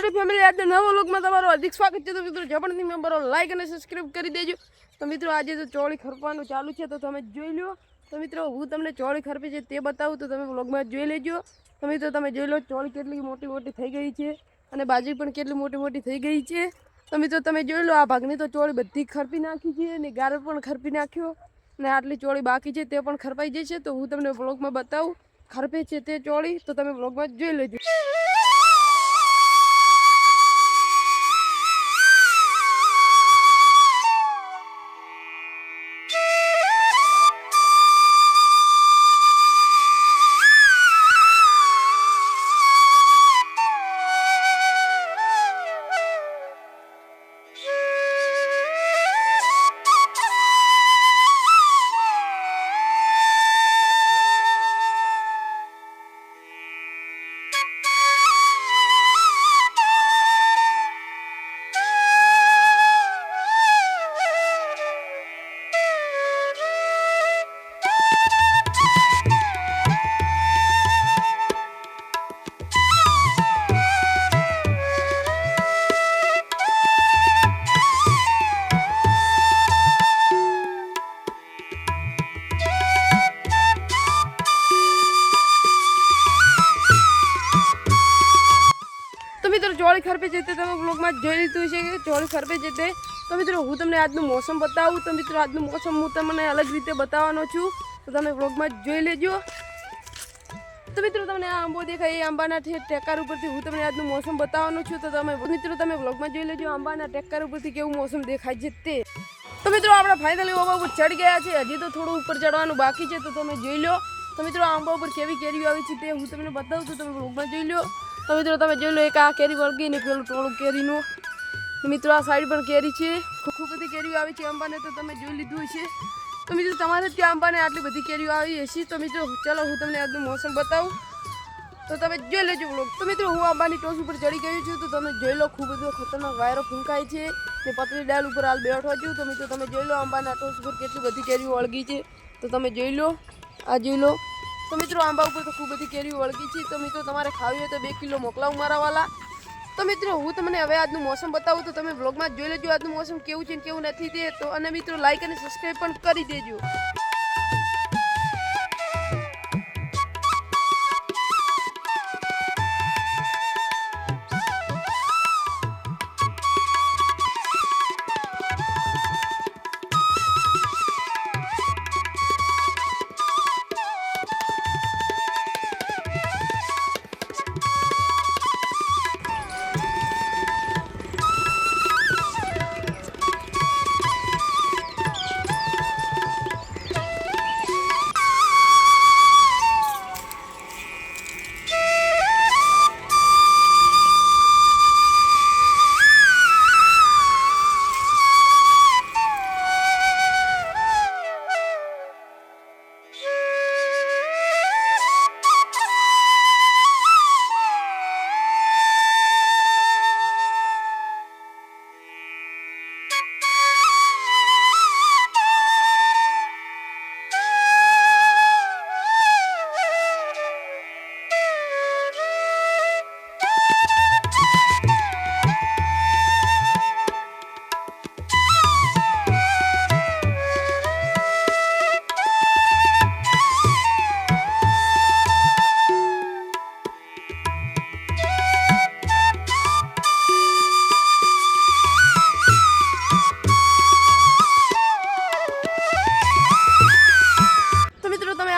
Hello family, આજે નવો લોકમાં તમારું હાર્દિક સ્વાગત છે। તો મિત્રો જબરદસ્ત મેમ્બરો લાઈક અને સબસ્ક્રાઈબ કરી દેજો। તો મિત્રો આજે તો ચોળી ખરપવાનું ચાલુ છે, તો તમે જોઈ લો। તો મિત્રો હું તમને ચોળી ખરપી છે તે બતાવું, તો તમે વ્લોગમાં જોઈ લેજો। તો મિત્રો તમે જોઈ લો ચોળી કેટલી મોટી મોટી થઈ ગઈ છે અને બાજુ પણ કેટલી મોટી મોટી થઈ ગઈ છે। તો મિત્રો તમે જોઈ લો, આ ભાગની તો ચોળી બધી ખરપી નાખી છે અને ગારો પણ ખરપી નાખ્યો અને આટલી ચોળી બાકી છે તે પણ ખરપાઈ જશે। તો હું તમને વ્લોગમાં બતાવું ખરપે છે તે ચોળી, તો તમે વ્લોગમાં જોઈ લેજો। મિત્રો ચોળી ખરપે છે તે તમે બ્લોગમાં જોઈ લીધું છે કે ચોળી ખરપે છે તે। તો મિત્રો હું તમને આજનું મોસમ બતાવું। તો મિત્રો આજનું મોસમ હું તમને અલગ રીતે બતાવવાનો છું, તો તમે બ્લોગમાં જોઈ લેજો। તો મિત્રો તમને આ આંબો દેખાય, એ આંબાના ટેકાર ઉપરથી હું તમને આજનું મોસમ બતાવવાનું છું। તો તમે મિત્રો તમે બ્લોગમાં જોઈ લેજો આંબાના ટેકાર ઉપરથી કેવું મોસમ દેખાય છે તે। તો મિત્રો આપણે ફાઇનલી આંબા ઉપર ચડી ગયા છે, હજી તો થોડું ઉપર ચડવાનું બાકી છે, તો તમે જોઈ લો। તો મિત્રો આંબા ઉપર કેવી કેરીઓ આવી છે તે હું તમને બતાવું, તો તમે બ્લોગમાં જોઈ લો। તો મિત્રો તમે જોઈ લો, એક આ કેરી વળગી ને પેલું ટોળું કેરીનું। મિત્રો આ સાઈડ પણ કેરી છે, ખૂબ બધી કેરીઓ આવી છે આંબાને, તો તમે જોઈ લીધું હશે। તો મિત્રો તમારે ત્યાં આંબાને આટલી બધી કેરીઓ આવી હશે। તો મિત્રો ચાલો હું તમને આજનું મોસમ બતાવું, તો તમે જોઈ લેજો બ્લોગ। તો મિત્રો હું આંબાની ટોચ ઉપર ચડી ગયું છું, તો તમે જોઈ લો ખૂબ બધો ખતરનાક વાયરો ફૂંકાય છે ને પતરી ડાળ ઉપર હાલ બેઠો છું। તો મિત્રો તમે જોઈ લો આંબાના ટોચ ઉપર કેટલી બધી કેરીઓ વળગી છે, તો તમે જોઈ લો, આ જોઈ લો। તો મિત્રો આંબા ઉપર તો ખૂબ બધી કેરીઓ વળગી છે। તો મિત્રો તમારે ખાવી હોય તો 2 કિલો મોકલાવું મારા વાલા। તો મિત્રો હું તમને હવે આજનું મોસમ બતાવું, તો તમે બ્લોગમાં જોઈ લેજો આજનું મોસમ કેવું છે ને કેવું નથી તે। તો અને મિત્રો લાઈક અને સબસ્ક્રાઈબ પણ કરી દેજો।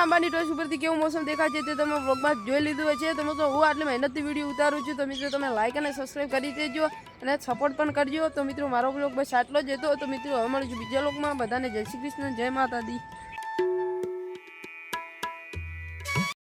આંબાની ટોચ ઉપરથી કેવું મોસમ દેખાય છે તે તમે વ્લોગમાં જોઈ લીધું હોય છે। તમે તો હું આટલી મહેનતથી વિડીયો ઉતારું છું, તો મિત્રો તમે લાઈક અને સબસ્ક્રાઈબ કરી દેજો અને સપોર્ટ પણ કરજો। તો મિત્રો મારો વ્લોગ બસ આટલો જ હતો। તો મિત્રો હવે મળીશું બીજા વ્લોગમાં। બધાને જય શ્રી કૃષ્ણ, જય માતા દી।